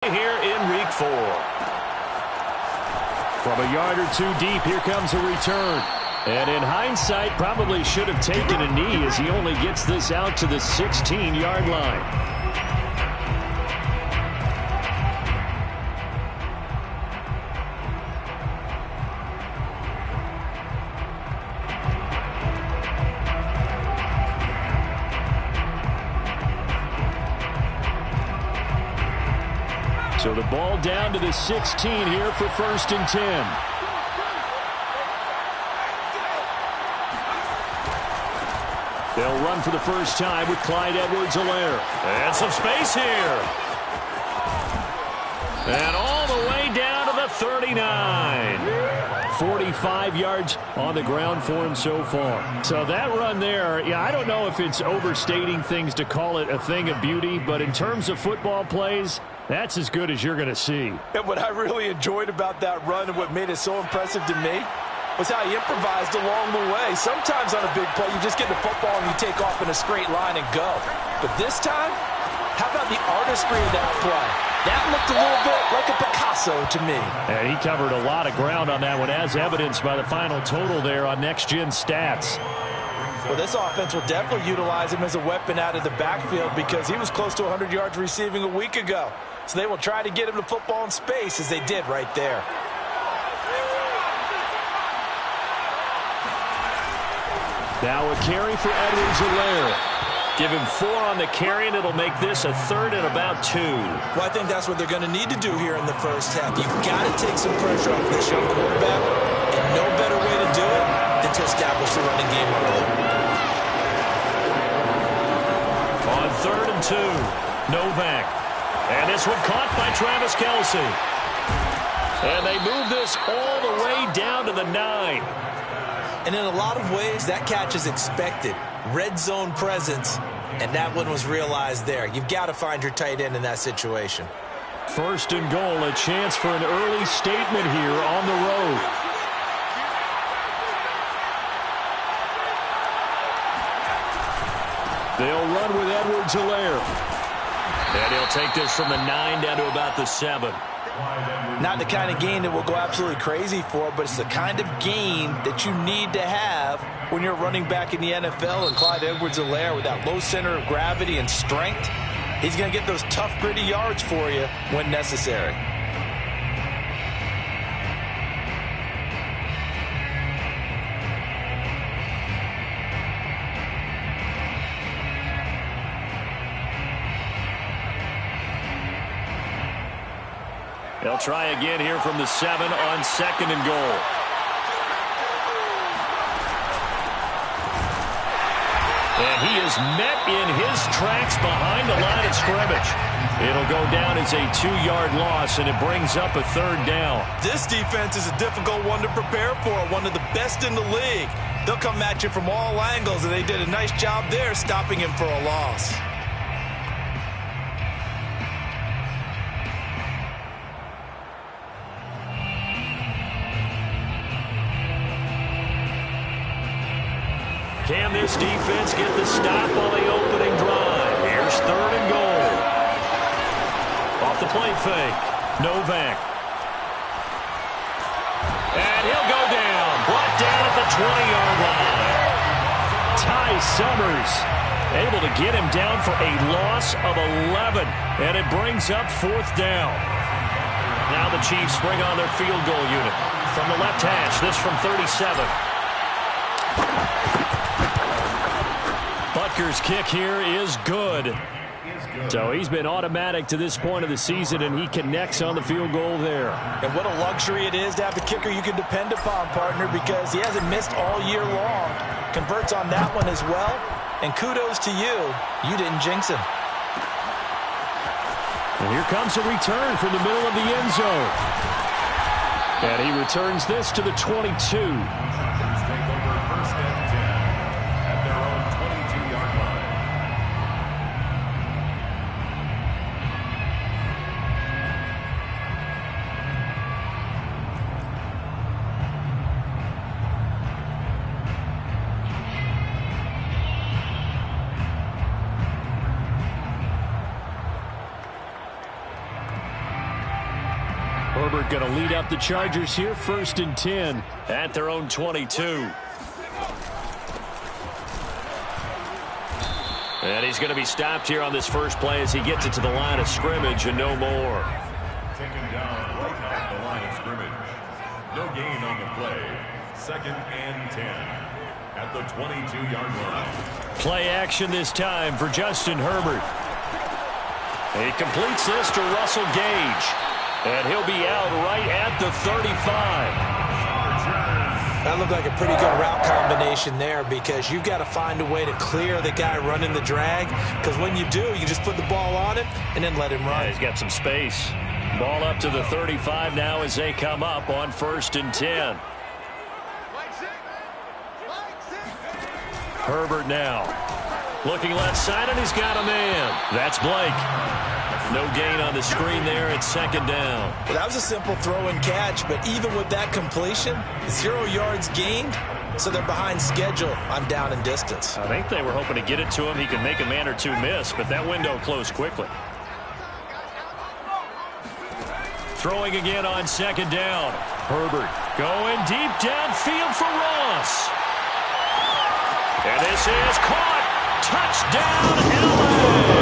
Here in week 4. From a yard or two deep, here comes a return. And in hindsight, probably should have taken a knee as he only gets this out to the 16-yard line. So the ball down to the 16 here for 1st and 10. They'll run for the first time with Clyde Edwards-Helaire. And some space here. And all the way down to the 39. 45 yards on the ground for him so far. So that run there, yeah, I don't know if it's overstating things to call it a thing of beauty, but in terms of football plays, that's as good as you're going to see. And what I really enjoyed about that run and what made it so impressive to me was how he improvised along the way. Sometimes on a big play, you just get the football and you take off in a straight line and go. But this time, how about the artistry of that play? That looked a little bit like a Picasso to me. And he covered a lot of ground on that one, as evidenced by the final total there on Next Gen Stats. Well, this offense will definitely utilize him as a weapon out of the backfield because he was close to 100 yards receiving a week ago. So they will try to get him the football in space as they did right there. Now a carry for Edwards-Helaire. Give him 4 on the carry, and it'll make this a 3rd and about 2. Well, I think that's what they're going to need to do here in the first half. You've got to take some pressure off this young quarterback, and no better way to do it than to establish the running game early. On 3rd and 2, Novak. And this one caught by Travis Kelce. And they move this all the way down to the 9. And in a lot of ways, that catch is expected. Red zone presence, and that one was realized there. You've got to find your tight end in that situation. 1st and goal, a chance for an early statement here on the road. They'll run with Edwards-Helaire. And he'll take this from the 9 down to about the 7. Not the kind of gain that we'll go absolutely crazy for, but it's the kind of gain that you need to have when you're running back in the NFL. And Clyde Edwards-Helaire, with that low center of gravity and strength, he's going to get those tough, gritty yards for you when necessary. They'll try again here from the 7 on 2nd and goal. And he is met in his tracks behind the line of scrimmage. It'll go down as a 2-yard loss, and it brings up a 3rd down. This defense is a difficult one to prepare for, one of the best in the league. They'll come at you from all angles, and they did a nice job there stopping him for a loss. Can this defense get the stop on the opening drive? Here's 3rd and goal. Off the play fake. Novak. And he'll go down. Brought down at the 20-yard line. Ty Summers able to get him down for a loss of 11. And it brings up 4th down. Now the Chiefs bring on their field goal unit. From the left hash, this from 37. Butker's kick here is good. So he's been automatic to this point of the season, and he connects on the field goal there. And what a luxury it is to have a kicker you can depend upon, partner, because he hasn't missed all year long. Converts on that one as well. And kudos to you. You didn't jinx him. And here comes a return from the middle of the end zone. And he returns this to the 22. Herbert going to lead up the Chargers here, 1st and 10 at their own 22. And he's going to be stopped here on this first play as he gets it to the line of scrimmage and no more. Taken down right at the line of scrimmage. No gain on the play. 2nd and 10 at the 22-yard line. Play action this time for Justin Herbert. He completes this to Russell Gage. And he'll be out right at the 35. That looked like a pretty good route combination there because you've got to find a way to clear the guy running the drag, because when you do, you just put the ball on him and then let him run. Yeah, he's got some space. Ball up to the 35 now as they come up on 1st and 10. Herbert now. Looking left side, and he's got a man. That's Blake. No gain on the screen there at 2nd down. Well, that was a simple throw and catch, but even with that completion, 0 yards gained, so they're behind schedule on down and distance. I think they were hoping to get it to him. He could make a man or two miss, but that window closed quickly. Throwing again on 2nd down. Herbert going deep downfield for Ross. And this is caught. Touchdown, LA!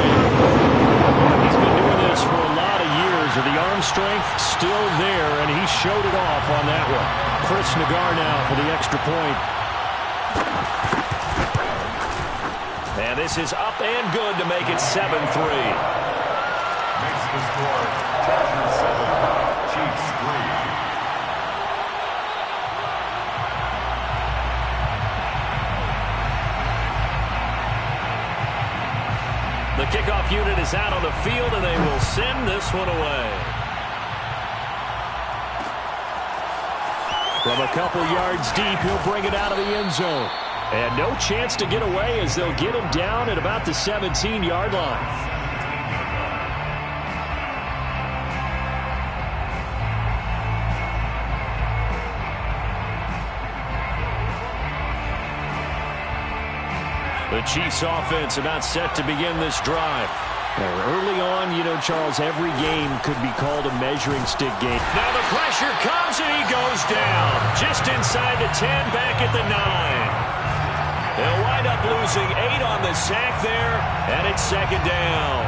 He's been doing this for a lot of years, and the arm strength still there, and he showed it off on that one. Chris Nagar now for the extra point. And this is up and good to make it 7-3. Makes the score Chargers 7, Chiefs 3. The kickoff unit is out on the field, and they will send this one away. From a couple yards deep, he'll bring it out of the end zone. And no chance to get away as they'll get him down at about the 17-yard line. The Chiefs offense about set to begin this drive. Early on, you know, Charles, every game could be called a measuring stick game. Now the pressure comes and he goes down. Just inside the 10, back at the 9. They'll wind up losing 8 on the sack there, and it's 2nd down.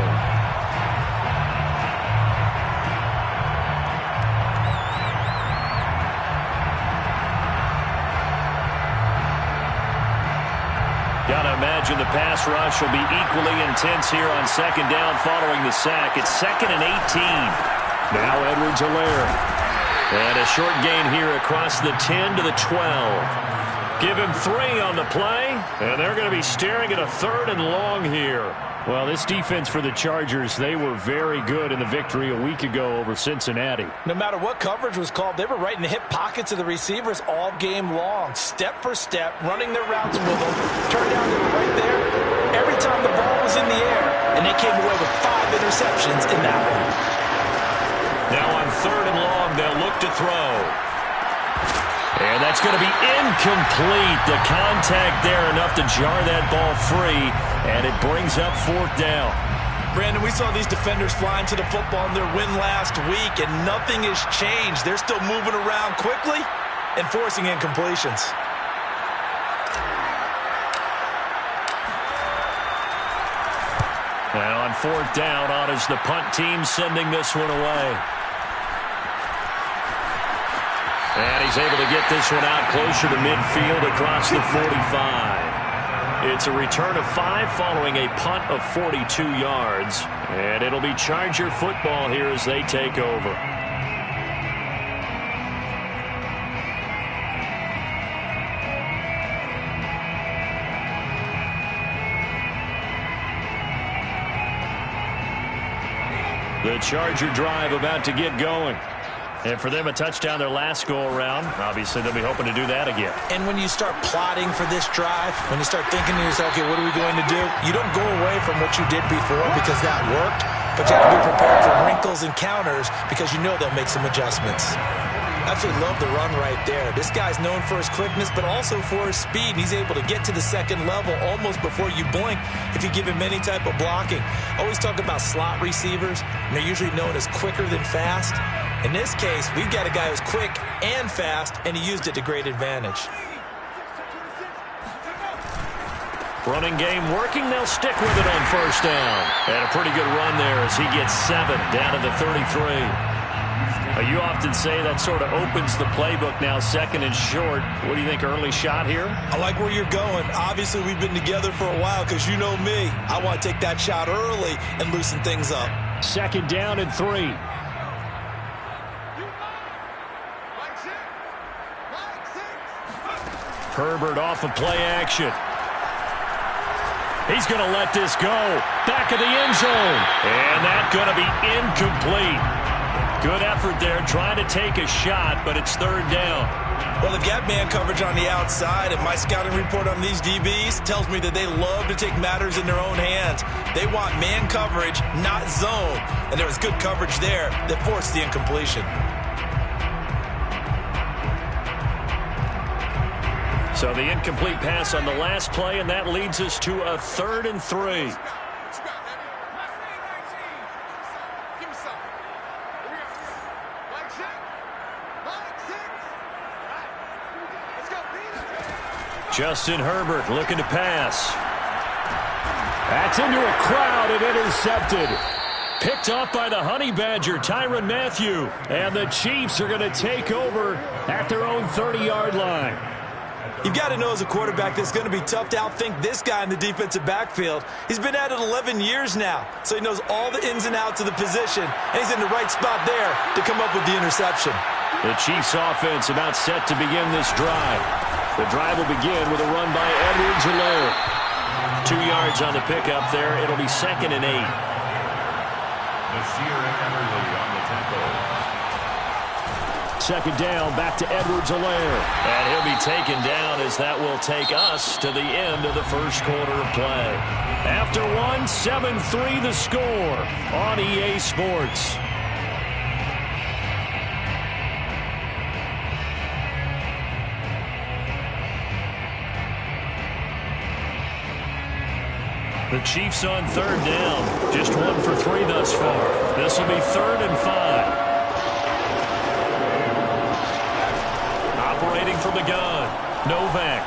Gotta imagine the pass rush will be equally intense here on 2nd down following the sack. It's 2nd and 18. Now Edwards-Helaire. And a short gain here across the 10 to the 12. Give him 3 on the play, and they're going to be staring at a 3rd and long here. Well, this defense for the Chargers, they were very good in the victory a week ago over Cincinnati. No matter what coverage was called, they were right in the hip pockets of the receivers all game long, step for step, running their routes with them. Turned out they were right there every time the ball was in the air, and they came away with 5 interceptions in that one. Now on 3rd and long, they'll look to throw. And that's going to be incomplete. The contact there enough to jar that ball free, and it brings up 4th down. Brandon, we saw these defenders flying to the football in their win last week, and nothing has changed. They're still moving around quickly and forcing incompletions. Now on 4th down, honors the punt team, sending this one away. And he's able to get this one out closer to midfield across the 45. It's a return of 5 following a punt of 42 yards. And it'll be Charger football here as they take over. The Charger drive about to get going. And for them, a touchdown their last go-around. Obviously, they'll be hoping to do that again. And when you start plotting for this drive, when you start thinking to yourself, okay, what are we going to do? You don't go away from what you did before because that worked, but you have to be prepared for wrinkles and counters because you know they'll make some adjustments. Absolutely love the run right there. This guy's known for his quickness, but also for his speed. He's able to get to the 2nd level almost before you blink if you give him any type of blocking. Always talk about slot receivers, and they're usually known as quicker than fast. In this case, we've got a guy who's quick and fast, and he used it to great advantage. Running game working. They'll stick with it on first down. And a pretty good run there as he gets 7 down to the 33. You often say that sort of opens the playbook now, second and short. What do you think, early shot here? I like where you're going. Obviously, we've been together for a while because you know me. I want to take that shot early and loosen things up. Second down and 3. Herbert off of play action. He's going to let this go. Back of the end zone. And that's going to be incomplete. Good effort there, trying to take a shot, but it's third down. Well, they've got man coverage on the outside, and my scouting report on these DBs tells me that they love to take matters in their own hands. They want man coverage, not zone. And there was good coverage there that forced the incompletion. So the incomplete pass on the last play, and that leads us to a 3rd and 3. Justin Herbert looking to pass. That's into a crowd and intercepted. Picked off by the Honey Badger, Tyrann Mathieu. And the Chiefs are going to take over at their own 30-yard line. You've got to know as a quarterback that it's going to be tough to outthink this guy in the defensive backfield. He's been at it 11 years now, so he knows all the ins and outs of the position, and he's in the right spot there to come up with the interception. The Chiefs offense about set to begin this drive. The drive will begin with a run by Edwards-Helaire. 2 yards on the pickup there. It'll be 2nd and 8. Nasir Eberle on the tackle. Second down, back to Edwards-Helaire. And he'll be taken down as that will take us to the end of the first quarter of play. After one, 7-3 the score on EA Sports. The Chiefs on third down. Just 1 for 3 thus far. This will be 3rd and 5. Operating from the gun. Novak.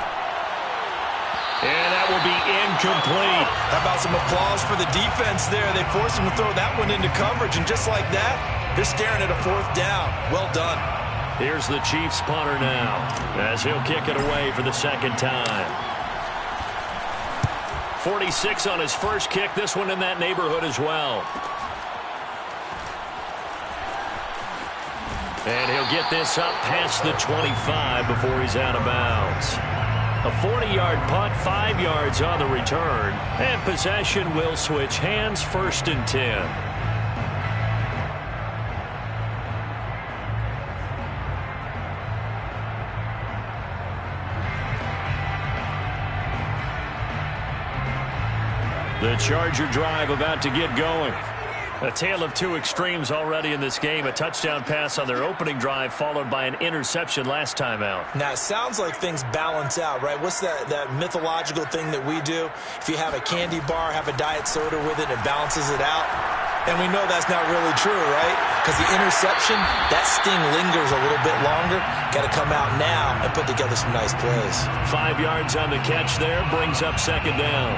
And that will be incomplete. How about some applause for the defense there? They forced him to throw that one into coverage, and just like that, they're staring at a 4th down. Well done. Here's the Chiefs punter now as he'll kick it away for the second time. 46 on his first kick. This one in that neighborhood as well. And he'll get this up past the 25 before he's out of bounds. A 40-yard punt, 5 yards on the return. And possession will switch hands, 1st and 10. The Charger drive about to get going. A tale of 2 extremes already in this game. A touchdown pass on their opening drive followed by an interception last time out. Now, it sounds like things balance out, right? What's that mythological thing that we do? If you have a candy bar, have a diet soda with it, it balances it out. And we know that's not really true, right? Because the interception, that sting lingers a little bit longer. Got to come out now and put together some nice plays. 5 yards on the catch there, brings up 2nd down.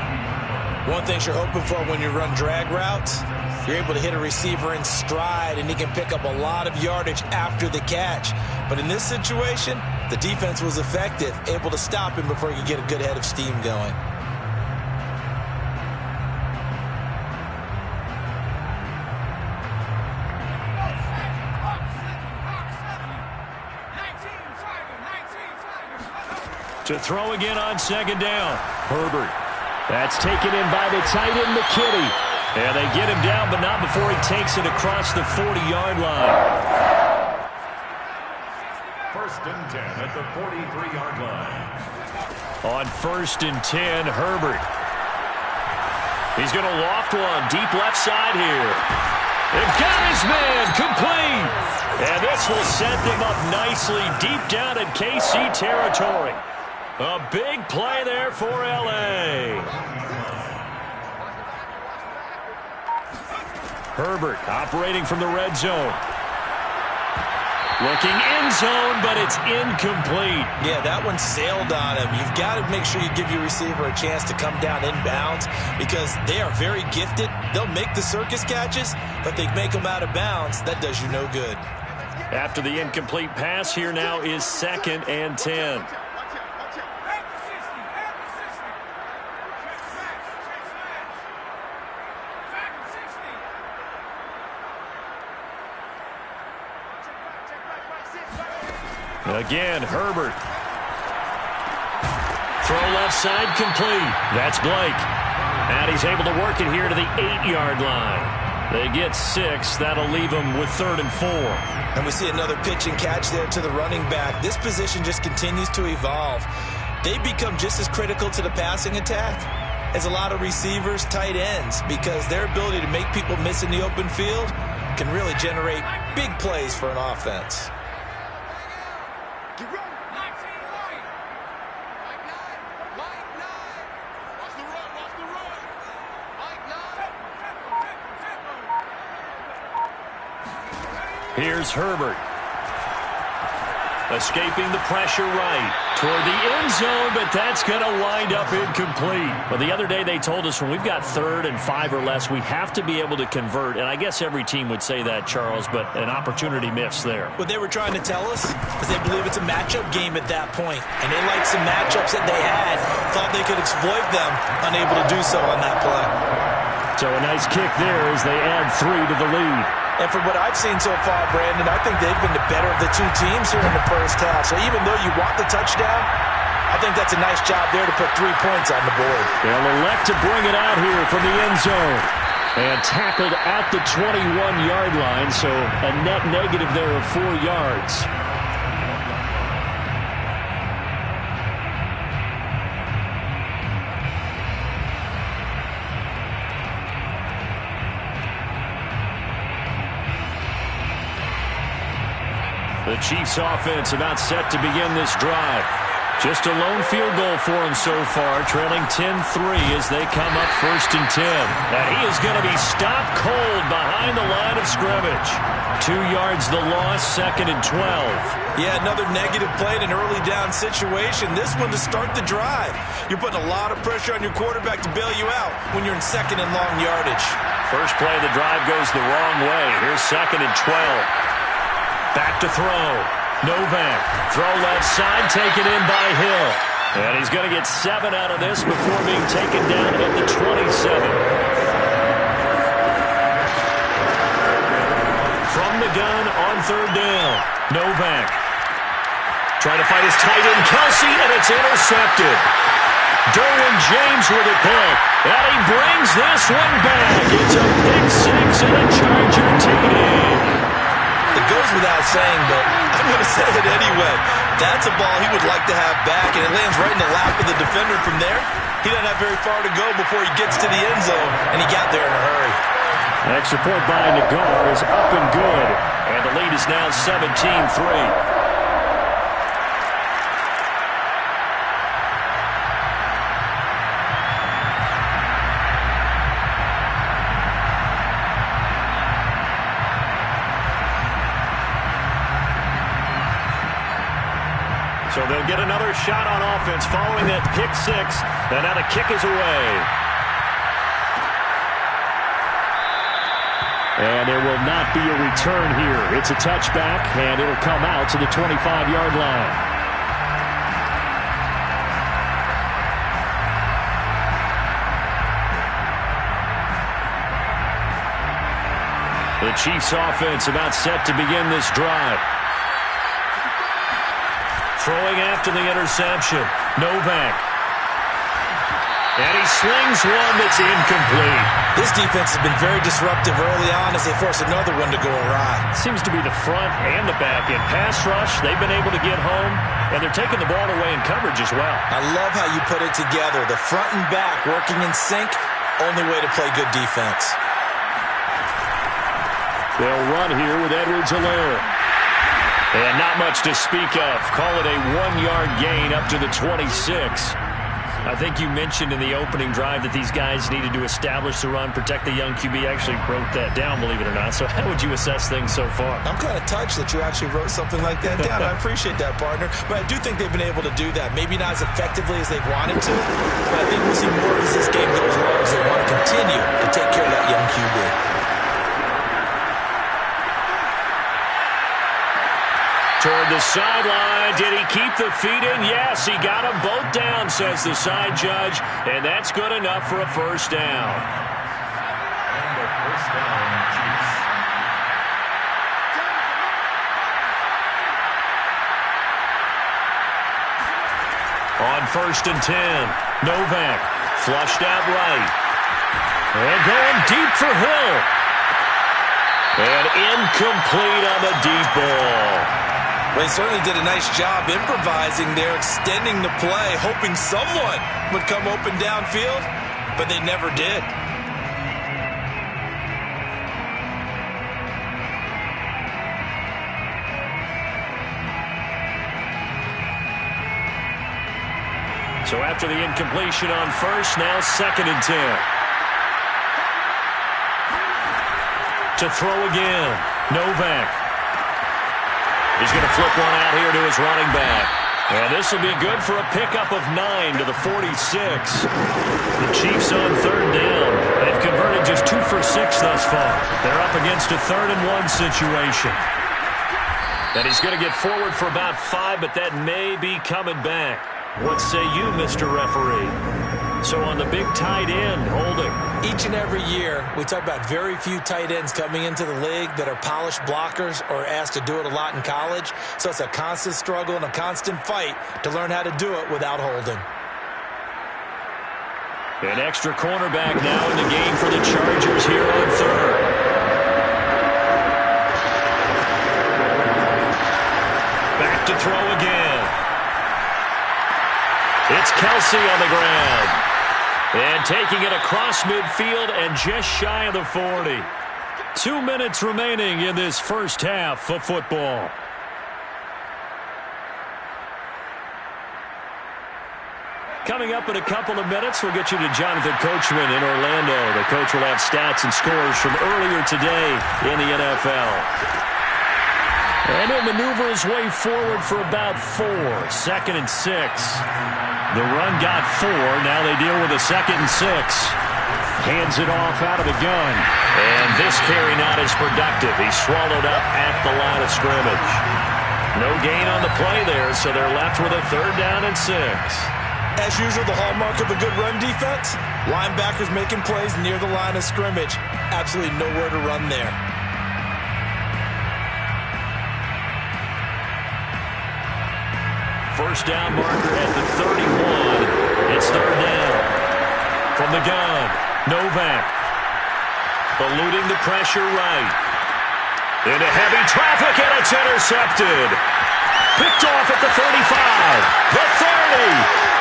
One thing you're hoping for when you run drag routes, you're able to hit a receiver in stride, and he can pick up a lot of yardage after the catch. But in this situation, the defense was effective, able to stop him before he could get a good head of steam going. To throw again on 2nd down. Herbert. That's taken in by the tight end, McKinney. And they get him down, but not before he takes it across the 40-yard line. 1st and 10 at the 43-yard line. On 1st and 10, Herbert. He's going to loft one deep left side here. They've got his man complete. And this will set them up nicely deep down in KC territory. A big play there for L.A. Herbert operating from the red zone. Looking end zone, but it's incomplete. Yeah, that one sailed on him. You've got to make sure you give your receiver a chance to come down inbounds because they are very gifted. They'll make the circus catches, but they make them out of bounds. That does you no good. After the incomplete pass, here now is 2nd and 10. Again, Herbert. Throw left side complete. That's Blake. And he's able to work it here to the 8-yard line. They get 6. That'll leave them with 3rd and 4. And we see another pitch and catch there to the running back. This position just continues to evolve. They become just as critical to the passing attack as a lot of receivers, tight ends, because their ability to make people miss in the open field can really generate big plays for an offense. Here's Herbert. Escaping the pressure right toward the end zone, but that's going to wind up incomplete. Well, the other day they told us when we've got 3rd and 5 or less, we have to be able to convert. And I guess every team would say that, Charles, but an opportunity missed there. What they were trying to tell us is they believe it's a matchup game at that point. And they liked some matchups that they had, thought they could exploit them, unable to do so on that play. So a nice kick there as they add 3 to the lead. And from what I've seen so far, Brandon, I think they've been the better of the two teams here in the first half. So even though you want the touchdown, I think that's a nice job there to put 3 points on the board. They'll elect to bring it out here from the end zone. And tackled at the 21-yard line, so a net negative there of 4 yards. The Chiefs offense about set to begin this drive. Just a lone field goal for him so far, trailing 10-3 as they come up 1st and 10. And he is going to be stopped cold behind the line of scrimmage. 2 yards the loss, 2nd and 12. Yeah, another negative play in an early down situation. This one to start the drive. You're putting a lot of pressure on your quarterback to bail you out when you're in 2nd and long yardage. First play of the drive goes the wrong way. Here's 2nd and 12. Back to throw. Novak. Throw left side, taken in by Hill. And he's going to get 7 out of this before being taken down at the 27. From the gun on 3rd down. Novak. Trying to fight his tight end, Kelsey, and it's intercepted. Derwin James with a pick. And he brings this one back. It's a pick 6 and a Charger TD. It goes without saying, but I'm going to say it anyway. That's a ball he would like to have back, and it lands right in the lap of the defender from there. He doesn't have very far to go before he gets to the end zone, and he got there in a hurry. An extra point by Nagar is up and good, and the lead is now 17-3. So they'll get another shot on offense following that pick 6. And now the kick is away. And there will not be a return here. It's a touchback, and it'll come out to the 25-yard line. The Chiefs offense about set to begin this drive. Throwing after the interception. Novak. And he slings one that's incomplete. This defense has been very disruptive early on as they force another one to go awry. Seems to be the front and the back. In pass rush, they've been able to get home, and they're taking the ball away in coverage as well. I love how you put it together. The front and back working in sync, only way to play good defense. They'll run here with Edwards-Helaire. And not much to speak of. Call it a 1-yard gain up to the 26. I think you mentioned in the opening drive that these guys needed to establish the run, protect the young QB. I actually wrote that down, believe it or not. So how would you assess things so far? I'm kind of touched that you actually wrote something like that down. I appreciate that, partner. But I do think they've been able to do that. Maybe not as effectively as they've wanted to, but I think we'll see more as this game goes along as they want to continue to take care of that young QB. Toward the sideline. Did he keep the feet in? Yes, he got them both down, says the side judge. And that's good enough for a first down. And a first down, Chiefs. On 1st and 10, Novak flushed out right. And going deep for Hill. And incomplete on the deep ball. Well, they certainly did a nice job improvising there, extending the play, hoping someone would come open downfield, but they never did. So after the incompletion on 1st, now 2nd and 10. To throw again, Novak. He's going to flip one out here to his running back. And this will be good for a pickup of 9 to the 46. The Chiefs on 3rd down. They've converted just 2 for 6 thus far. They're up against a 3rd and 1 situation. And he's going to get forward for about 5, but that may be coming back. What say you, Mr. Referee? So on the big tight end, holding. Each and every year, we talk about very few tight ends coming into the league that are polished blockers or asked to do it a lot in college. So it's a constant struggle and a constant fight to learn how to do it without holding. An extra cornerback now in the game for the Chargers here on 3rd. Back to throw again. It's Kelsey on the ground. And taking it across midfield and just shy of the 40. 2 minutes remaining in this first half of football. Coming up in a couple of minutes, we'll get you to Jonathan Coachman in Orlando. The coach will have stats and scores from earlier today in the NFL. And he'll maneuver his way forward for about 4. 2nd and 6. The run got 4. Now they deal with a 2nd and 6. Hands it off out of the gun. And this carry not as productive. He's swallowed up at the line of scrimmage. No gain on the play there, so they're left with a 3rd down and 6. As usual, the hallmark of a good run defense, linebackers making plays near the line of scrimmage. Absolutely nowhere to run there. First down marker at the 31. It's 3rd down. From the gun, Novak. Eluding the pressure right. Into heavy traffic, and it's intercepted. Picked off at the 35. The 30.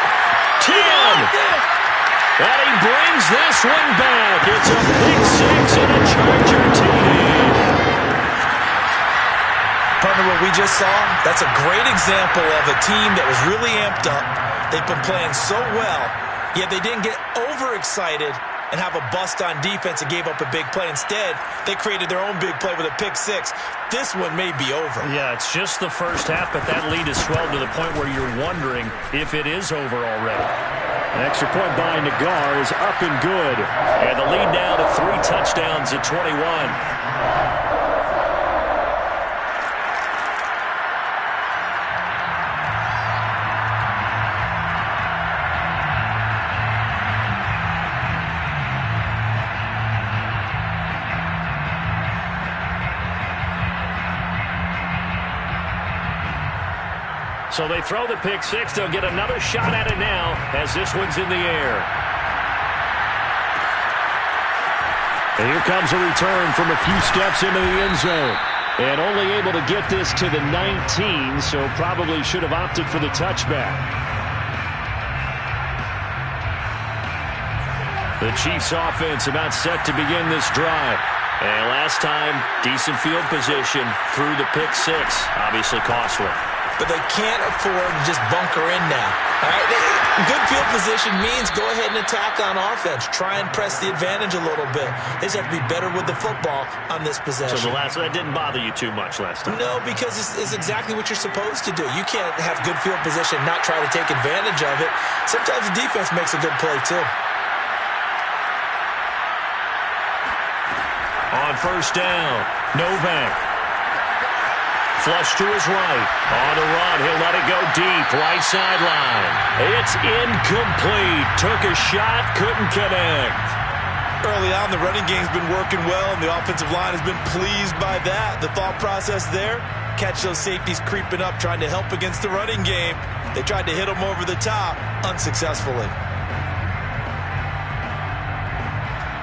10. And he brings this one back. It's a pick 6 and a Charger TD. Partner, what we just saw, that's a great example of a team that was really amped up. They've been playing so well, yet they didn't get overexcited and have a bust on defense and gave up a big play. Instead, they created their own big play with a pick 6. This one may be over. Yeah, it's just the first half, but that lead is swelled to the point where you're wondering if it is over already. An extra point by Nagar is up and good. And the lead now to 3 touchdowns at 21. So they throw the pick 6. They'll get another shot at it now as this one's in the air. And here comes a return from a few steps into the end zone. And only able to get this to the 19, so probably should have opted for the touchback. The Chiefs offense about set to begin this drive. And last time, decent field position through the pick 6. Obviously costly. but they can't afford to just bunker in now. All right? Good field position means go ahead and attack on offense. Try and press the advantage a little bit. They just have to be better with the football on this possession. So that didn't bother you too much last time? No, because it's exactly what you're supposed to do. You can't have good field position and not try to take advantage of it. Sometimes the defense makes a good play, too. On first down, Novak. Flush to his right. On the run, he'll let it go deep. Right sideline. It's incomplete. Took a shot, couldn't connect. Early on, the running game's been working well, and the offensive line has been pleased by that. The thought process there, catch those safeties creeping up, trying to help against the running game. They tried to hit them over the top, unsuccessfully.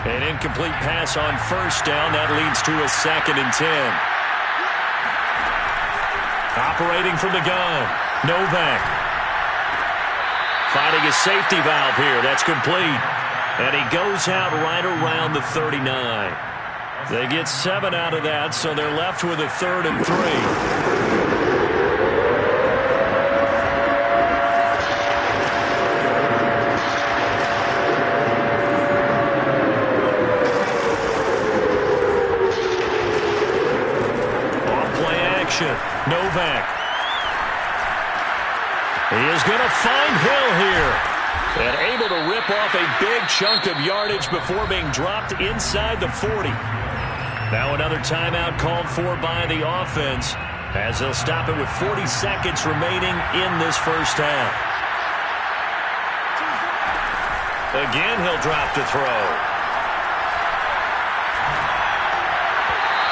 An incomplete pass on first down. That leads to a 2nd and 10. Operating from the gun, Novak. Finding a safety valve here. That's complete. And he goes out right around the 39. They get 7 out of that, so they're left with a 3rd and 3. Novak. He is going to find Hill here. And able to rip off a big chunk of yardage before being dropped inside the 40. Now another timeout called for by the offense as they'll stop it with 40 seconds remaining in this first half. Again, he'll drop to throw.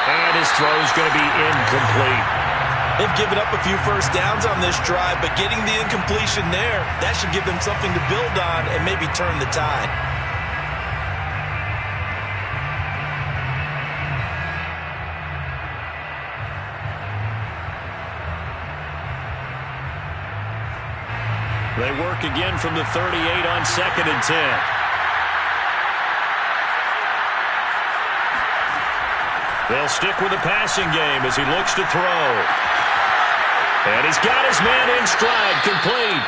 And his throw is going to be incomplete. They've given up a few first downs on this drive, but getting the incompletion there, that should give them something to build on and maybe turn the tide. They work again from the 38 on 2nd and 10. They'll stick with the passing game as he looks to throw. And he's got his man in stride, complete.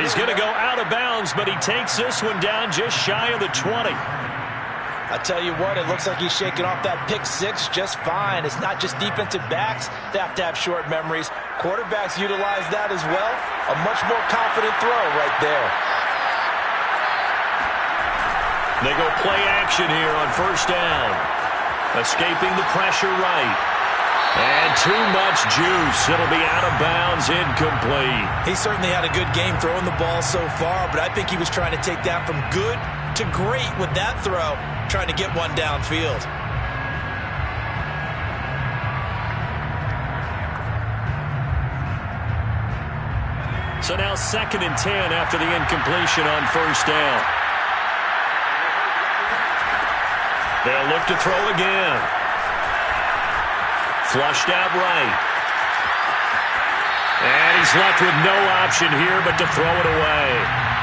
He's going to go out of bounds, but he takes this one down just shy of the 20. I tell you what, it looks like he's shaking off that pick 6 just fine. It's not just defensive backs that have to have short memories. Quarterbacks utilize that as well. A much more confident throw right there. They go play action here on first down. Escaping the pressure right. And too much juice. It'll be out of bounds, incomplete. He certainly had a good game throwing the ball so far, but I think he was trying to take that from good to great with that throw, trying to get one downfield. So now 2nd and 10 after the incompletion on first down. They'll look to throw again. Flushed out right. And he's left with no option here but to throw it away.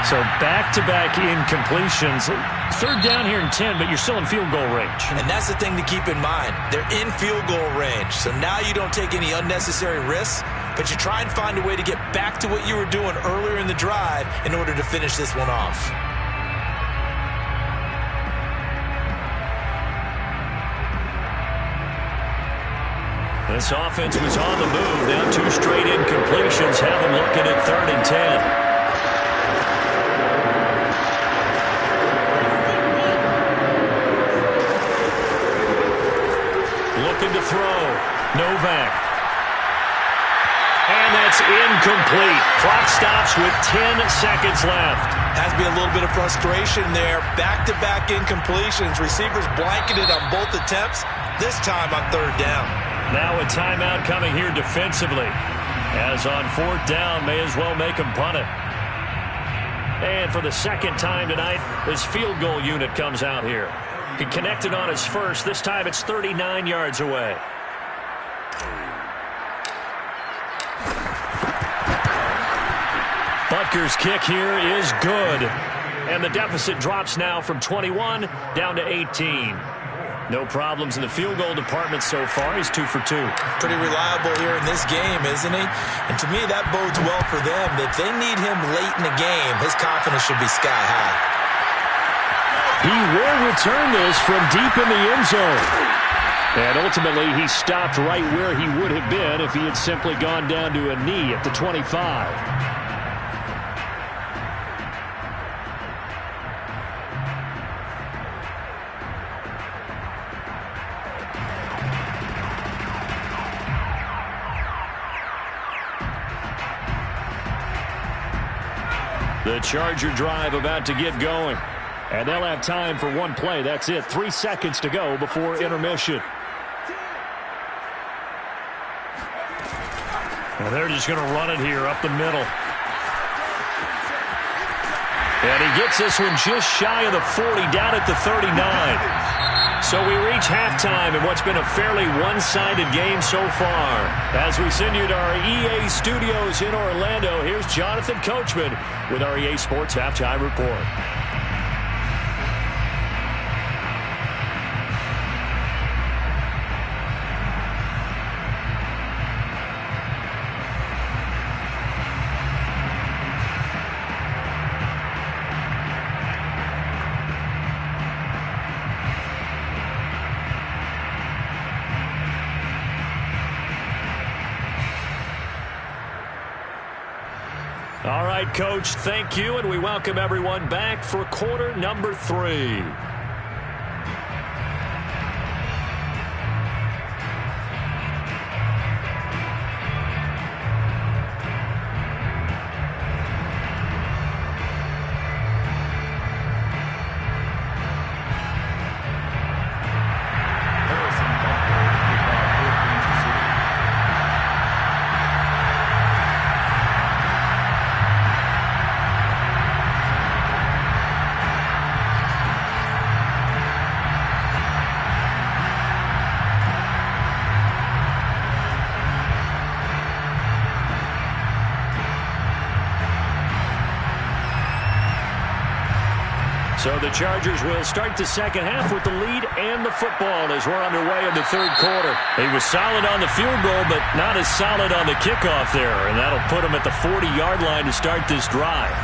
So back-to-back incompletions. 3rd down here and 10, but you're still in field goal range. And that's the thing to keep in mind. They're in field goal range. So now you don't take any unnecessary risks, but you try and find a way to get back to what you were doing earlier in the drive in order to finish this one off. This offense was on the move. Now 2 straight incompletions have them looking at 3rd and 10. Looking to throw. Novak. And that's incomplete. Clock stops with 10 seconds left. Has to be a little bit of frustration there. Back-to-back incompletions. Receivers blanketed on both attempts, this time on 3rd down. Now a timeout coming here defensively. As on 4th down, may as well make him punt it. And for the 2nd time tonight, his field goal unit comes out here. He connected on his first. This time it's 39 yards away. Butker's kick here is good. And the deficit drops now from 21 down to 18. No problems in the field goal department so far. He's 2 for 2. Pretty reliable here in this game, isn't he? And to me, that bodes well for them. If they need him late in the game, his confidence should be sky high. He will return this from deep in the end zone. And ultimately, he stopped right where he would have been if he had simply gone down to a knee at the 25. The Charger drive about to get going. And they'll have time for one play. That's it. 3 seconds to go before intermission. And they're just going to run it here up the middle. And he gets this one just shy of the 40, down at the 39. So we reach halftime in what's been a fairly one-sided game so far. As we send you to our EA studios in Orlando, here's Jonathan Coachman with our EA Sports Halftime Report. All right, Coach, thank you, and we welcome everyone back for quarter number 3. So the Chargers will start the second half with the lead and the football as we're underway in the third quarter. He was solid on the field goal, but not as solid on the kickoff there, and that'll put him at the 40-yard line to start this drive.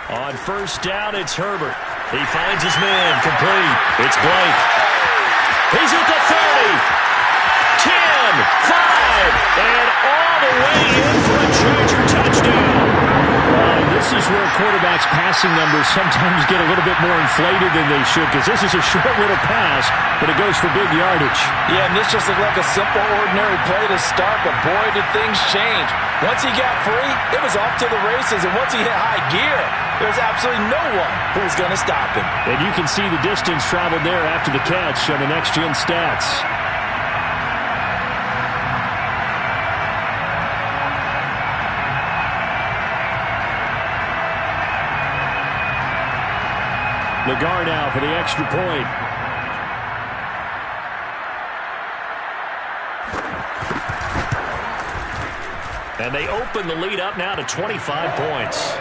On first down, it's Herbert. He finds his man, complete. It's Blake. He's at the 30, 10, 5, and all the way in for a Charger touchdown. This is where quarterbacks' passing numbers sometimes get a little bit more inflated than they should, because this is a short little pass, but it goes for big yardage. Yeah, and this just looked like a simple, ordinary play to start, but boy, did things change. Once he got free, it was off to the races, and once he hit high gear, there's absolutely no one who was going to stop him. And you can see the distance traveled there after the catch on the next-gen stats. Lagar now for the extra point. And they open the lead up now to 25 points.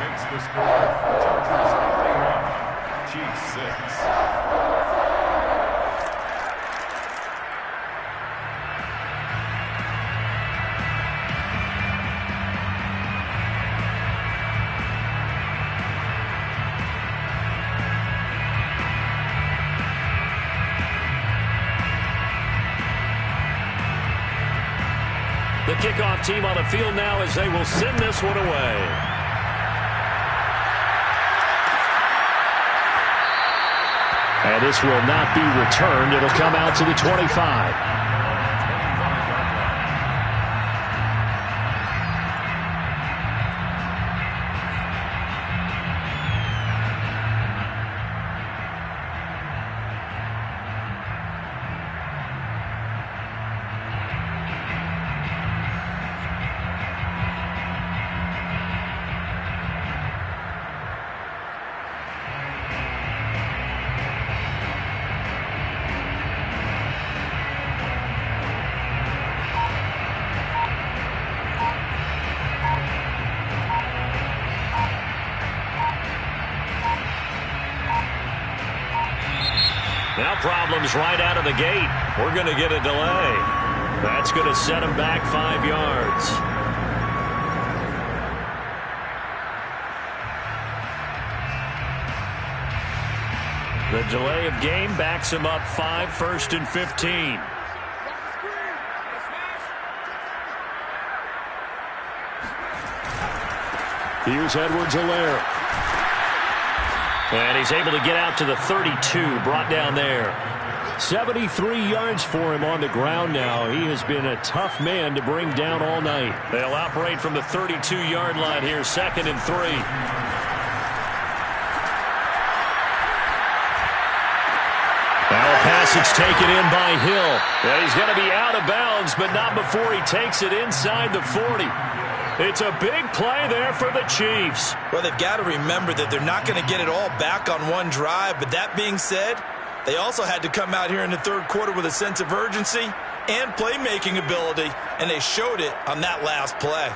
Makes the score Chargers 41, Chiefs 6. The kickoff team on the field now as they will send this one away. And this will not be returned. It'll come out to the 25. problems right out of the gate. We're going to get a delay. That's going to set him back 5 yards. The delay of game backs him up 5, 1st and 15. Here's Edwards-Helaire. And he's able to get out to the 32, brought down there. 73 yards for him on the ground now. He has been a tough man to bring down all night. They'll operate from the 32-yard line here, 2nd and 3. Now a passage taken in by Hill. And he's going to be out of bounds, but not before he takes it inside the 40. It's a big play there for the Chiefs. Well, they've got to remember that they're not going to get it all back on one drive. But that being said, they also had to come out here in the 3rd quarter with a sense of urgency and playmaking ability, and they showed it on that last play.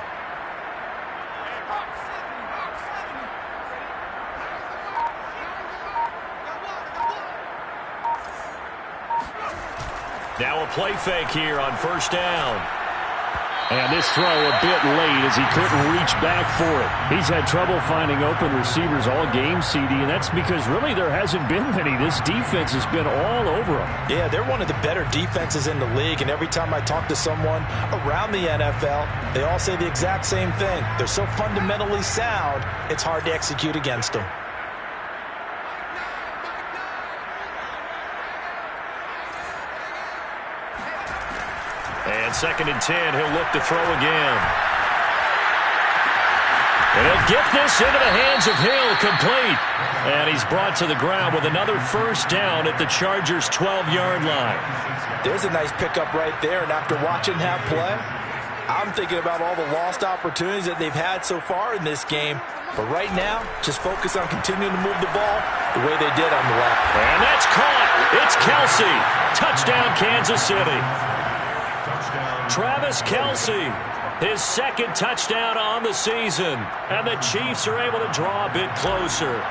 Now a play fake here on 1st down. And this throw a bit late as he couldn't reach back for it. He's had trouble finding open receivers all game, CD, and that's because really there hasn't been many. This defense has been all over them. Yeah, they're one of the better defenses in the league, and every time I talk to someone around the NFL, they all say the exact same thing. They're so fundamentally sound, it's hard to execute against them. And 2nd and 10, he'll look to throw again. And he'll get this into the hands of Hill, complete. And he's brought to the ground with another 1st down at the Chargers' 12-yard line. There's a nice pickup right there, and after watching that play, I'm thinking about all the lost opportunities that they've had so far in this game. But right now, just focus on continuing to move the ball the way they did on the left. And that's caught. It's Kelsey. Touchdown, Kansas City. Travis Kelsey, his 2nd touchdown on the season. And the Chiefs are able to draw a bit closer.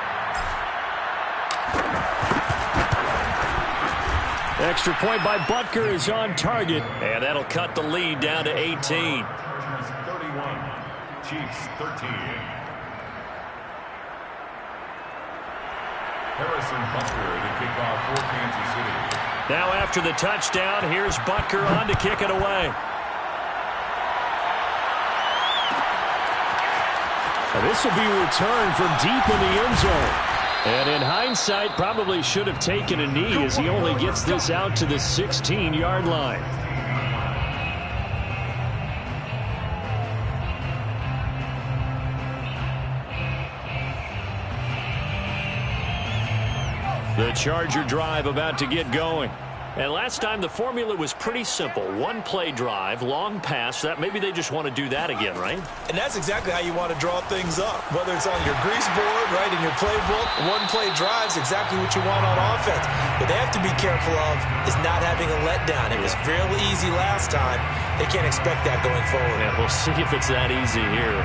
Extra point by Butker is on target. And that'll cut the lead down to 18. 31, Chiefs 13. Harrison Butker to kick off for Kansas City. Now after the touchdown, here's Butker on to kick it away. And this will be returned from deep in the end zone. And in hindsight, probably should have taken a knee as he only gets this out to the 16-yard line. The Charger drive about to get going. And last time the formula was pretty simple. 1-play drive, long pass. That maybe they just want to do that again, right? And that's exactly how you want to draw things up. Whether it's on your grease board, right, in your playbook, 1-play drive is exactly what you want on offense. What they have to be careful of is not having a letdown. It was fairly easy last time. They can't expect that going forward. Yeah, we'll see if it's that easy here.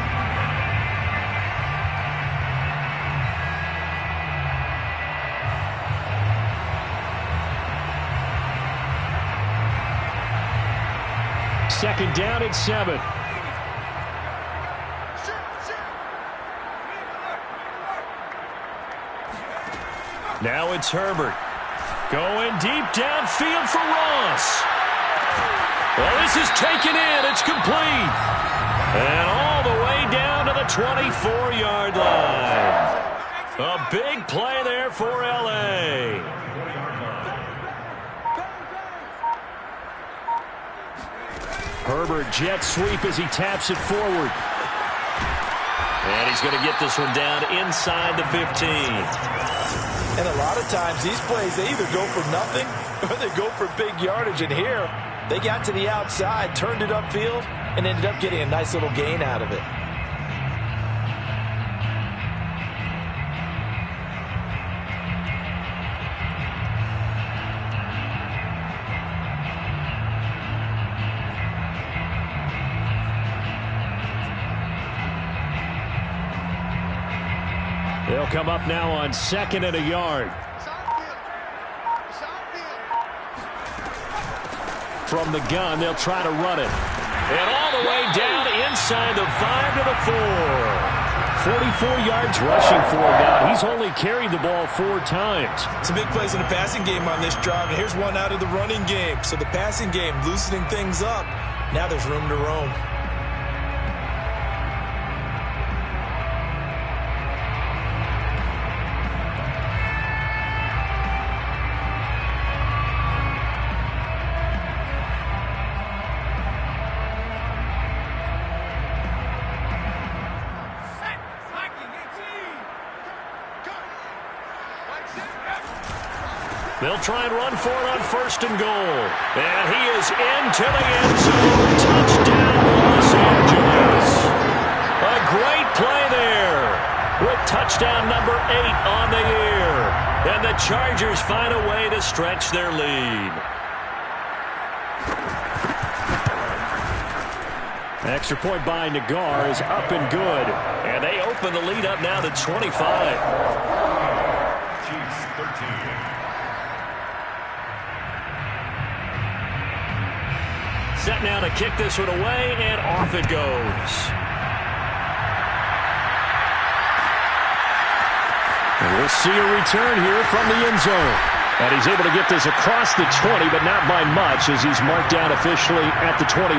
Second down at 7. Now it's Herbert. Going deep downfield for Ross. Well, this is taken in. It's complete. And all the way down to the 24-yard line. A big play there for L.A. Herbert jet sweep as he taps it forward. And he's going to get this one down inside the 15. And a lot of times these plays, they either go for nothing or they go for big yardage. And here, they got to the outside, turned it upfield, and ended up getting a nice little gain out of it. They'll come up now on 2nd and a yard. From the gun, they'll try to run it. And all the way down inside the 5 to the 4. 44 yards rushing for him now. He's only carried the ball 4 times. Some big plays in the passing game on this drive, and here's one out of the running game. So the passing game loosening things up. Now there's room to roam. They'll try and run for it on 1st and goal. And he is into the end zone. Touchdown, Los Angeles. A great play there with touchdown number 8 on the year. And the Chargers find a way to stretch their lead. Extra point by Nagar is up and good. And they open the lead up now to 25. Chiefs 13. Set now to kick this one away, and off it goes. And we'll see a return here from the end zone. And he's able to get this across the 20, but not by much as he's marked down officially at the 21.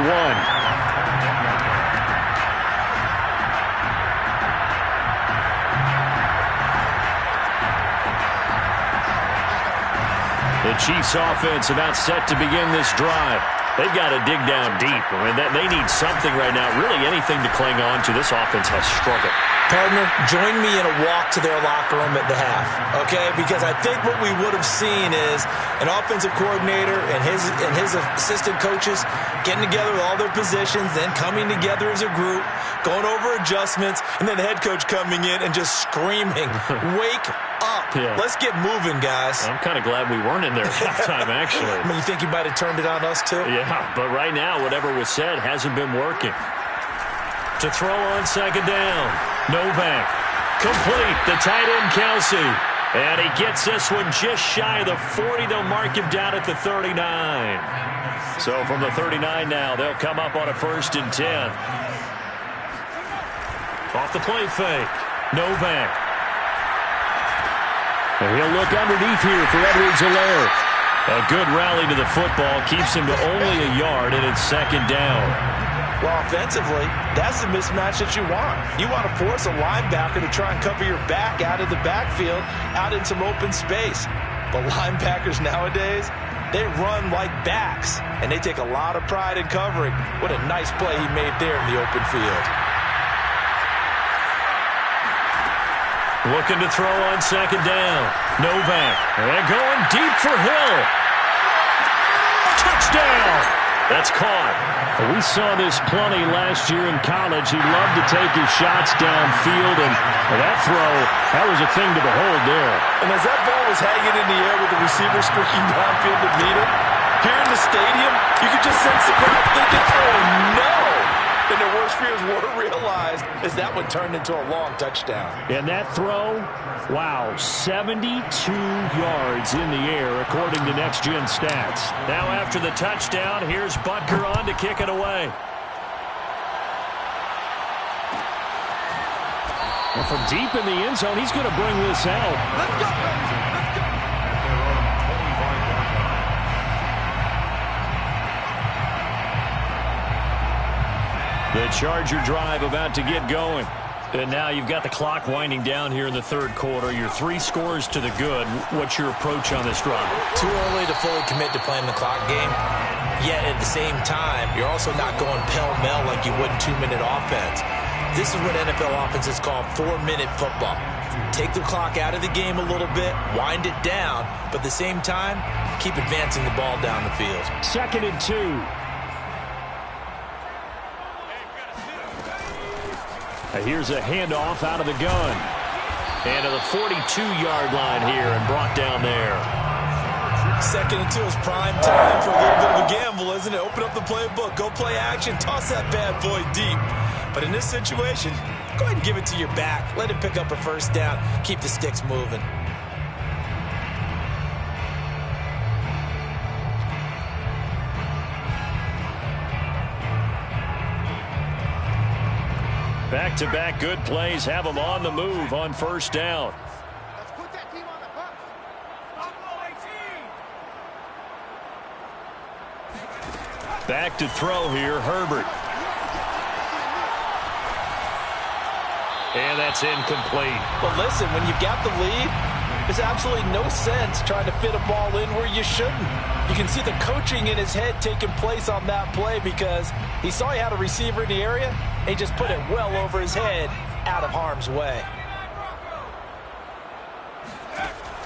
The Chiefs offense about set to begin this drive. They've got to dig down deep. I mean, they need something right now, really anything to cling on to. This offense has struggled. Partner, join me in a walk to their locker room at the half, okay? Because I think what we would have seen is an offensive coordinator and his assistant coaches getting together with all their positions, then coming together as a group, going over adjustments, and then the head coach coming in and just screaming, wake up. Yeah. Let's get moving, guys. I'm kind of glad we weren't in there at halftime, actually. I mean, you think he might have turned it on us, too? Yeah, but right now, whatever was said hasn't been working. To throw on 2nd down. Novak. Complete. The tight end, Kelsey. And he gets this one just shy of the 40. They'll mark him down at the 39. So from the 39 now, they'll come up on a 1st and 10. Off the play fake. Novak. And he'll look underneath here for Edwards-Helaire. A good rally to the football keeps him to only a yard, and it's 2nd down. Well, offensively, that's the mismatch that you want. You want to force a linebacker to try and cover your back out of the backfield, out in some open space. But linebackers nowadays, they run like backs, and they take a lot of pride in covering. What a nice play he made there in the open field. Looking to throw on 2nd down. Novak. And going deep for Hill. Touchdown! That's caught. We saw this plenty last year in college. He loved to take his shots downfield, and that throw, that was a thing to behold there. And as that ball was hanging in the air with the receiver streaking downfield to meet him, here in the stadium, you could just sense the crowd thinking, oh, no! And their worst fears were realized as that one turned into a long touchdown. And that throw, wow, 72 yards in the air, according to Next Gen Stats. Now after the touchdown, here's Butker on to kick it away. And from deep in the end zone, he's going to bring this out. Let's go, baby. Let's go. The Charger drive about to get going. And now you've got the clock winding down here in the 3rd quarter. You're 3 scores to the good. What's your approach on this drive? Too early to fully commit to playing the clock game. Yet at the same time, you're also not going pell-mell like you would in 2-minute offense. This is what NFL offenses call 4-minute football. Take the clock out of the game a little bit, wind it down, but at the same time, keep advancing the ball down the field. 2nd and 2. Here's a handoff out of the gun. And to the 42-yard line here and brought down there. 2nd and 2 is prime time for a little bit of a gamble, isn't it? Open up the playbook, go play action, toss that bad boy deep. But in this situation, go ahead and give it to your back. Let him pick up a 1st down. Keep the sticks moving. Back-to-back good plays have them on the move on first down. Let's put that team on the hook. Back to throw here, Herbert. And that's incomplete. Well, listen, when you've got the lead, there's absolutely no sense trying to fit a ball in where you shouldn't. You can see the coaching in his head taking place on that play because he saw he had a receiver in the area, and he just put it well over his head out of harm's way.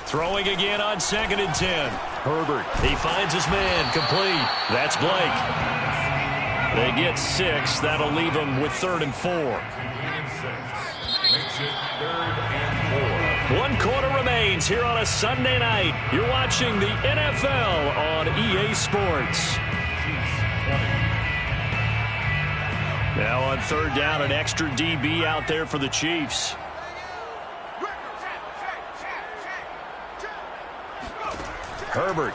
Throwing again on 2nd and 10. Herbert, he finds his man, complete. That's Blake. They get 6. That'll leave them with 3rd and 4. Makes it 3rd and 4. 1 quarter remains here on a Sunday night. You're watching the NFL on EA Sports. Now on 3rd down, an extra DB out there for the Chiefs. Herbert.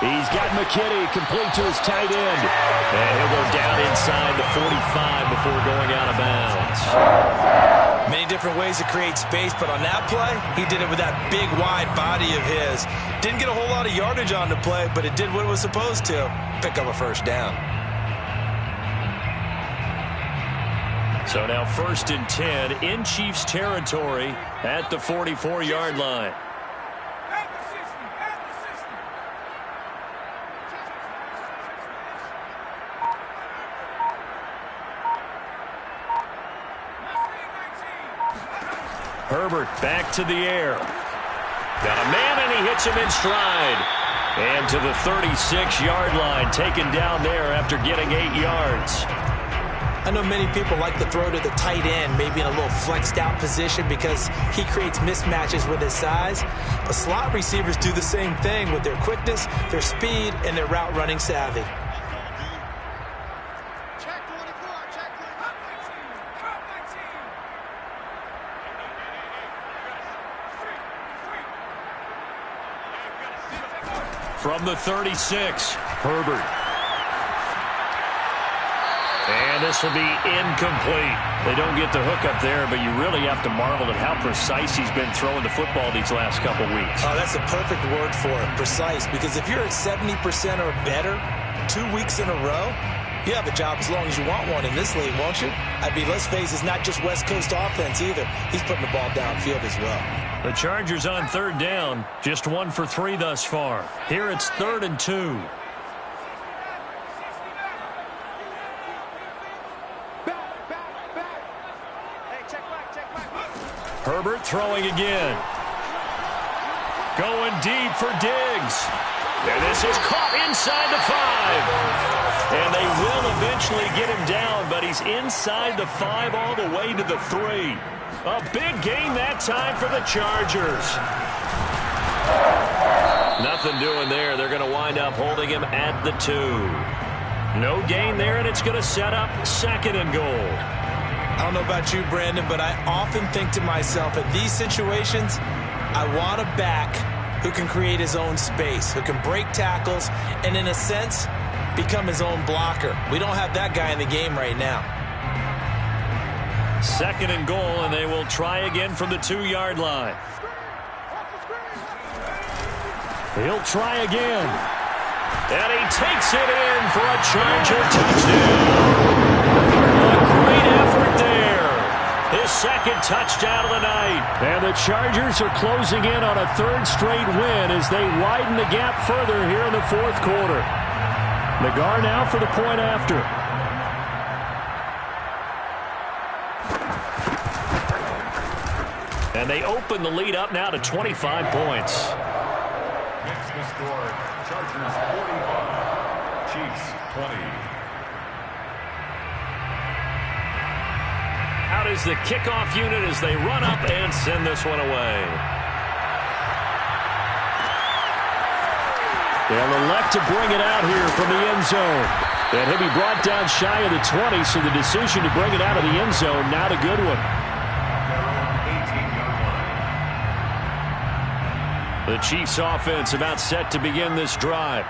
He's got McKinney complete to his tight end. And he'll go down inside the 45 before going out of bounds. Many different ways to create space, but on that play, he did it with that big, wide body of his. Didn't get a whole lot of yardage on the play, but it did what it was supposed to. Pick up a first down. So now 1st and 10 in Chiefs territory at the 44-yard line. Herbert back to the air. Got a man, and he hits him in stride. And to the 36-yard line, taken down there after getting 8 yards. I know many people like to throw to the tight end, maybe in a little flexed out position because he creates mismatches with his size. But slot receivers do the same thing with their quickness, their speed, and their route running savvy. Check 24, check 24. From the 36, Herbert. And this will be incomplete. They don't get the hook up there, but you really have to marvel at how precise he's been throwing the football these last couple weeks. Oh, that's a perfect word for it, precise, because if you're at 70% or better 2 weeks in a row, you have a job as long as you want one in this league, won't you? I mean, let's face it, it's not just West Coast offense either. He's putting the ball downfield as well. The Chargers on 3rd down, just 1 for 3 thus far. Here it's 3rd and 2. Herbert throwing again. Going deep for Diggs. And this is caught inside the 5. And they will eventually get him down, but he's inside the 5 all the way to the 3. A big gain that time for the Chargers. Nothing doing there. They're going to wind up holding him at the 2. No gain there, and it's going to set up 2nd and goal. I don't know about you, Brandon, but I often think to myself, in these situations, I want a back who can create his own space, who can break tackles, and in a sense, become his own blocker. We don't have that guy in the game right now. 2nd and goal, and they will try again from the 2-yard line. He'll try again. And he takes it in for a Charger touchdown. A great effort there. His 2nd touchdown of the night. And the Chargers are closing in on a 3rd straight win as they widen the gap further here in the 4th quarter. Nagar now for the point after. And they open the lead up now to 25 points. Makes the score Chargers 45, Chiefs 20. Out is the kickoff unit as they run up and send this one away. They'll elect to bring it out here from the end zone. And he'll be brought down shy of the 20, so the decision to bring it out of the end zone, not a good one. The Chiefs offense about set to begin this drive.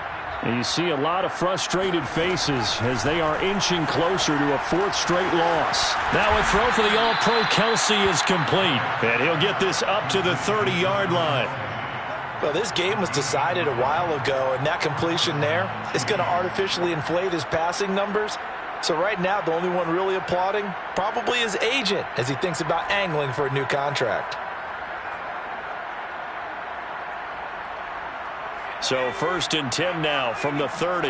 And you see a lot of frustrated faces as they are inching closer to a fourth straight loss. Now a throw for the All-Pro Kelsey is complete. And he'll get this up to the 30-yard line. Well, this game was decided a while ago, and that completion there is going to artificially inflate his passing numbers. So right now, the only one really applauding probably his agent as he thinks about angling for a new contract. So 1st and 10 now from the 30.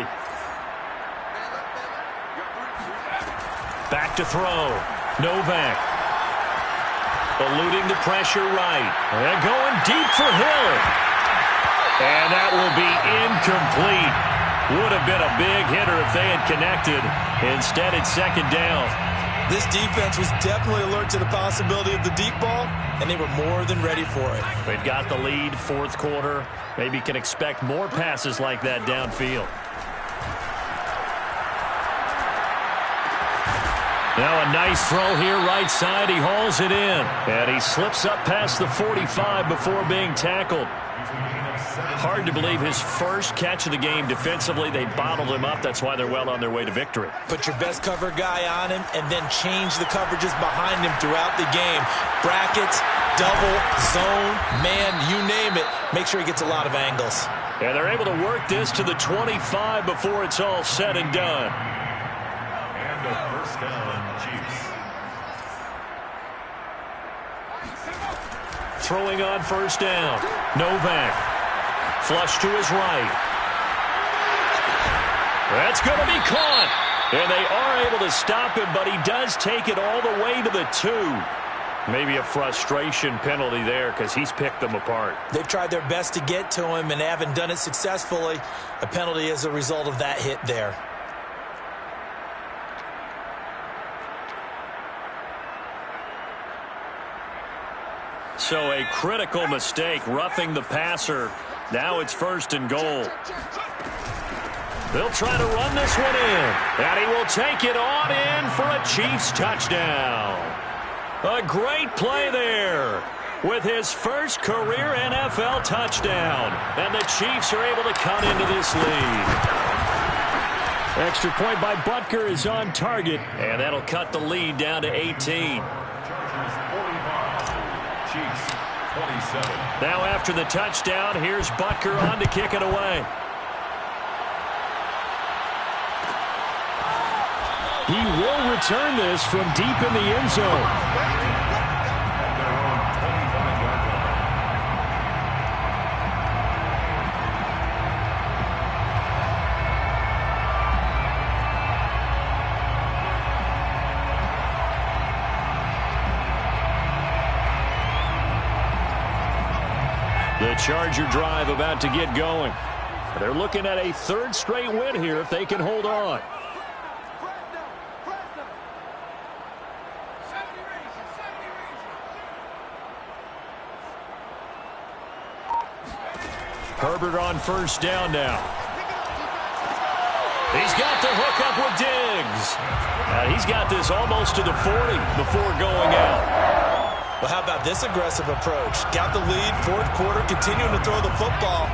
Back to throw. Novak. Eluding the pressure right. And going deep for Hill. And that will be incomplete. Would have been a big hitter if they had connected. Instead, it's 2nd down. This defense was definitely alert to the possibility of the deep ball, and they were more than ready for it. They've got the lead, 4th quarter. Maybe can expect more passes like that downfield. Now a nice throw here right side. He hauls it in. And he slips up past the 45 before being tackled. Hard to believe his first catch of the game defensively. They bottled him up. That's why they're well on their way to victory. Put your best cover guy on him and then change the coverages behind him throughout the game. Brackets, double, zone, man, you name it. Make sure he gets a lot of angles. And they're able to work this to the 25 before it's all said and done. And a 1st down, Chiefs. Throwing on 1st down. Novak. Flush to his right. That's going to be caught. And they are able to stop him, but he does take it all the way to the 2. Maybe a frustration penalty there because he's picked them apart. They've tried their best to get to him and haven't done it successfully. A penalty as a result of that hit there. So a critical mistake, roughing the passer. Now it's 1st and goal. They'll try to run this one in. And he will take it on in for a Chiefs touchdown. A great play there with his first career NFL touchdown. And the Chiefs are able to cut into this lead. Extra point by Butker is on target. And that'll cut the lead down to 18. Chargers 45, Chiefs 27. Now after the touchdown, here's Butker on to kick it away. He will return this from deep in the end zone. At their own 25-yard line. The Charger drive about to get going. They're looking at a 3rd straight win here if they can hold on. Herbert on 1st down now. He's got the hook up with Diggs. He's got this almost to the 40 before going out. Well, how about this aggressive approach? Got the lead, 4th quarter, continuing to throw the football.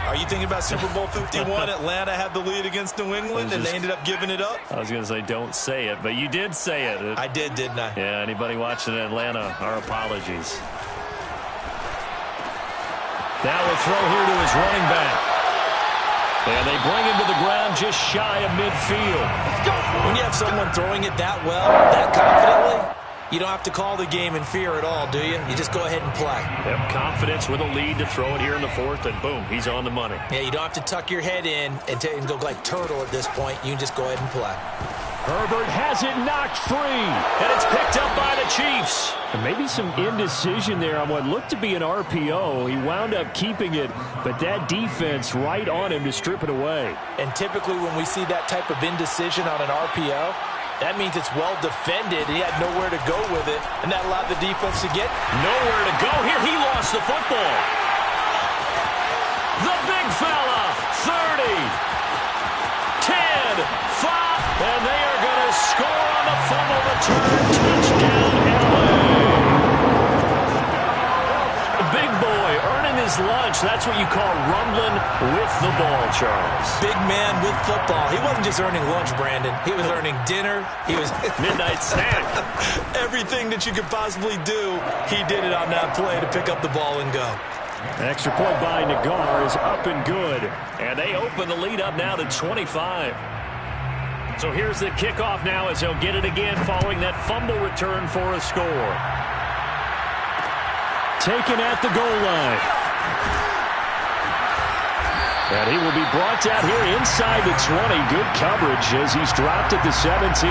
Are you thinking about Super Bowl 51? Atlanta had the lead against New England, and they ended up giving it up? I was going to say don't say it, but you did say it. I did, didn't I? Yeah, anybody watching Atlanta, our apologies. Now a throw here to his running back. And they bring him to the ground just shy of midfield. When you have someone throwing it that well, that confidently, you don't have to call the game in fear at all, do you? You just go ahead and play. Yep, confidence with a lead to throw it here in the 4th, and boom, he's on the money. Yeah, you don't have to tuck your head in and go like turtle at this point. You can just go ahead and play. Herbert has it knocked free. And it's picked up by the Chiefs. And maybe some indecision there on what looked to be an RPO. He wound up keeping it, but that defense right on him to strip it away. And typically when we see that type of indecision on an RPO, that means it's well defended. He had nowhere to go with it, and that allowed the defense to get nowhere to go. Here he lost the football. The big fella, 30, 10, 5, and they are going to score on the fumble return. Touchdown, LA. The big boy earning his lunch. That's what you call rumbling with the ball, Charles. Big man with football. He wasn't just earning lunch, Brandon. He was earning dinner. He was midnight snack. Everything that you could possibly do, he did it on that play to pick up the ball and go. Extra point by Nagar is up and good. And they open the lead up now to 25. So here's the kickoff now as they'll get it again following that fumble return for a score. Taken at the goal line. And he will be brought down here inside the 20. Good coverage as he's dropped at the 17.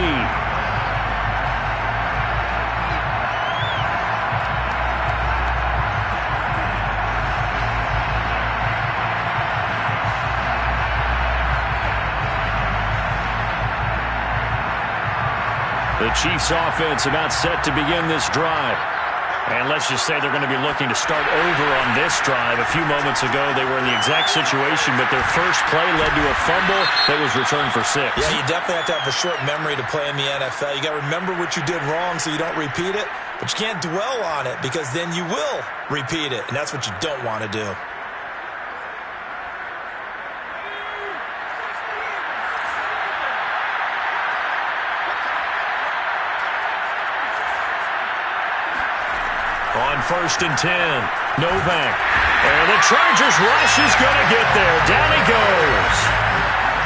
The Chiefs offense about set to begin this drive. And let's just say they're going to be looking to start over on this drive. A few moments ago, they were in the exact situation, but their first play led to a fumble that was returned for 6. Yeah, you definitely have to have a short memory to play in the NFL. You got to remember what you did wrong so you don't repeat it, but you can't dwell on it because then you will repeat it, and that's what you don't want to do. On 1st and 10, Novak. And the Chargers rush is going to get there. Down he goes.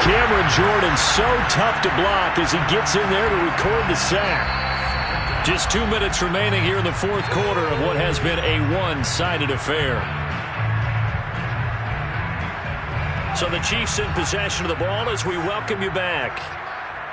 Cameron Jordan so tough to block as he gets in there to record the sack. Just 2 minutes remaining here in the fourth quarter of what has been a one-sided affair. So the Chiefs in possession of the ball as we welcome you back.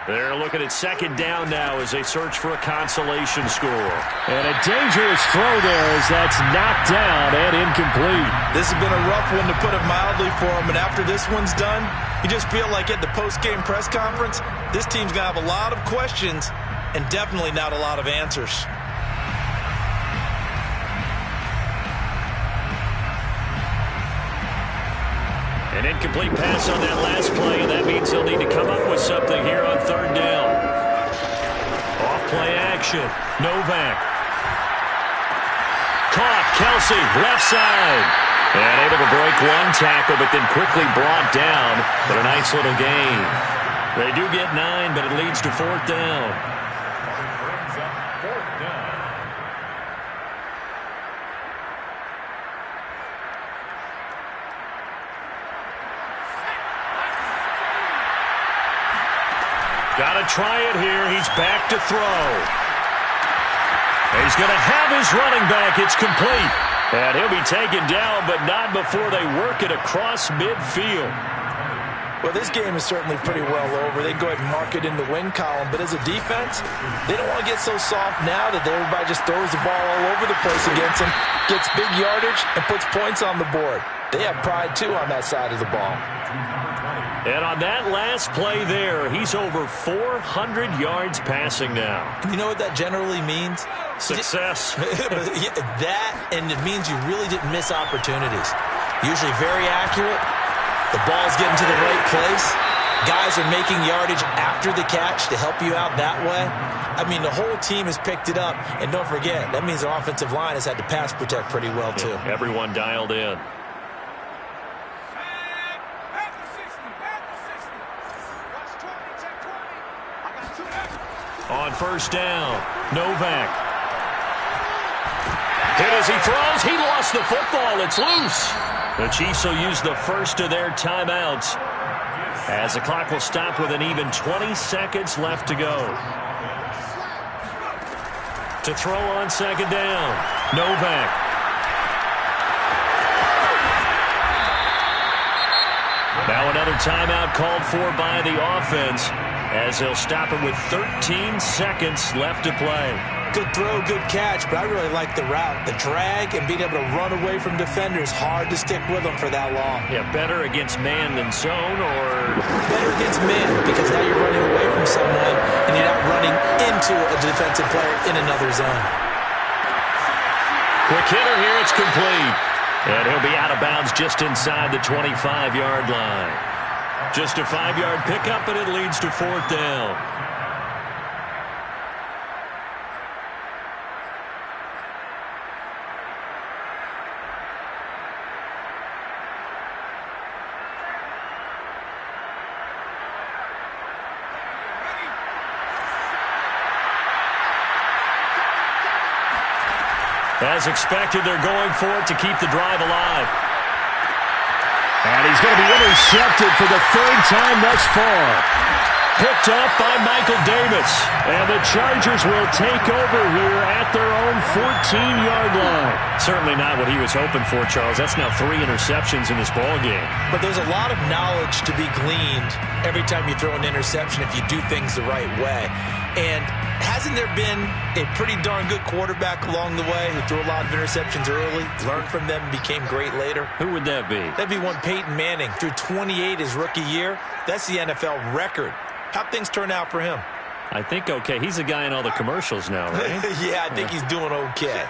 They're looking at second down now as they search for a consolation score. And a dangerous throw there as that's knocked down and incomplete. This has been a rough one to put it mildly for him, and after this one's done, you just feel like at the post-game press conference, this team's going to have a lot of questions and definitely not a lot of answers. An incomplete pass on that last play, and that means they'll need to come up with something here on third down. Off-play action. Novak. Caught. Kelsey, left side. And able to break one tackle, but then quickly brought down. But a nice little gain. They do get 9, but it leads to fourth down. Got to try it here. He's back to throw. He's going to have his running back. It's complete. And he'll be taken down, but not before they work it across midfield. Well, this game is certainly pretty well over. They go ahead and mark it in the win column. But as a defense, they don't want to get so soft now that everybody just throws the ball all over the place against them, gets big yardage, and puts points on the board. They have pride, too, on that side of the ball. And on that last play there, he's over 400 yards passing now. You know what that generally means? Success. That, and it means you really didn't miss opportunities. Usually very accurate. The ball's getting to the right place. Guys are making yardage after the catch to help you out that way. I mean, the whole team has picked it up. And don't forget, that means the offensive line has had to pass protect pretty well, too. Yeah, everyone dialed in. On first down, Novak. Hit as he throws. He lost the football. It's loose. The Chiefs will use the first of their timeouts as the clock will stop with an even 20 seconds left to go. To throw on second down, Novak. Now another timeout called for by the offense as they'll stop it with 13 seconds left to play. Good throw, good catch, but I really like the route. The drag and being able to run away from defenders, hard to stick with them for that long. Yeah, better against man than zone, or? Better against man, because now you're running away from someone and you're not running into a defensive player in another zone. Quick hitter here, it's complete. And he'll be out of bounds just inside the 25-yard line. Just a 5-yard pickup, and it leads to fourth down. As expected, they're going for it to keep the drive alive. And he's going to be intercepted for the third time thus far. Picked off by Michael Davis. And the Chargers will take over here at their own 14-yard line. Certainly not what he was hoping for, Charles. That's now 3 interceptions in this ball game. But there's a lot of knowledge to be gleaned every time you throw an interception if you do things the right way. And hasn't there been a pretty darn good quarterback along the way who threw a lot of interceptions early, learned from them, became great later? Who would that be? That'd be one Peyton Manning. Threw 28 his rookie year. That's the NFL record. How'd things turn out for him? I think okay. He's the guy in all the commercials now, right? Yeah, I think he's doing okay.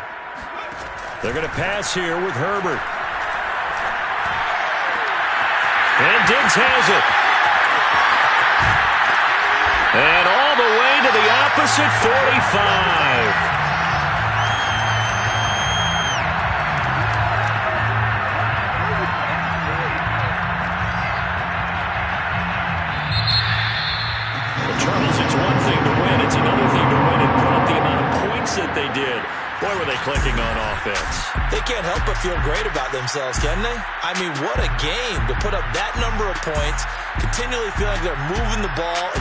They're going to pass here with Herbert. And Diggs has it. And all the way to the opposite 45. Charles, it's one thing to win. It's another thing to win and put up the amount of points that they did. Boy, were they clicking on offense. They can't help but feel great about themselves, can they? I mean, what a game to put up that number of points, continually feel like they're moving the ball.